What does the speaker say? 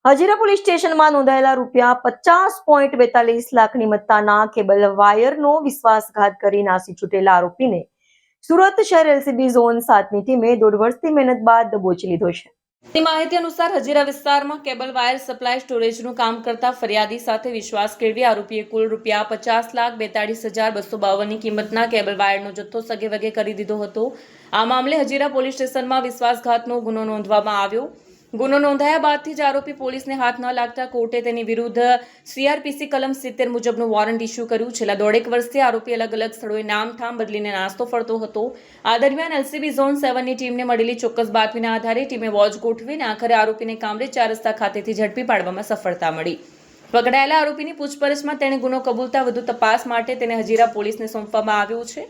Hazira police સ્ટેશનમાં નોંધાયેલા ₹50.42 લાખની મત્તાના કેબલ વાયરનો વિશ્વાસઘાત કરી નાસી છૂટેલા આરોપીને સુરત શહેર એલસીબી ઝોન 7ની ટીમે 1.5 વર્ષની મહેનત બાદ દબોચી લીધો છે। માહિતી અનુસાર હજીરા વિસ્તારમાં કેબલ વાયર સપ્લાય સ્ટોરેજનું કામ કરતા ફરિયાદી સાથે વિશ્વાસ કેળવી આરોપીએ કુલ ₹50,42,252ની કિંમતના કેબલ વાયરનો જથ્થો સગેવગે કરી દીધો હતો। આ મામલે હજીરા પોલીસ સ્ટેશનમાં વિશ્વાસઘાતનો ગુનો નોંધવામાં આવ્યો। ગુનો નોંધાયા બાદથી જ આરોપી પોલીસને હાથ ન લાગતા કોર્ટે તેની વિરુદ્ધ સીઆરપીસી કલમ 70 મુજબનું વોરંટ ઇસ્યુ કર્યું। છેલ્લા 1.5 વર્ષથી આરોપી અલગ અલગ સ્થળોએ નામઠામ બદલીને નાસ્તો ફરતો હતો। આ દરમિયાન એલસીબી ઝોન 7ની ટીમને મળેલી ચોક્કસ બાતમીના આધારે ટીમે વોચ ગોઠવીને આખરે આરોપીને કામરેજ 4 રસ્તા ખાતેથી ઝડપી પાડવામાં સફળતા મળી। પકડાયેલા આરોપીની પૂછપરછમાં તેણે ગુનો કબૂલતા વધુ તપાસ માટે તેને હજીરા પોલીસને સોંપવામાં આવ્યો છે।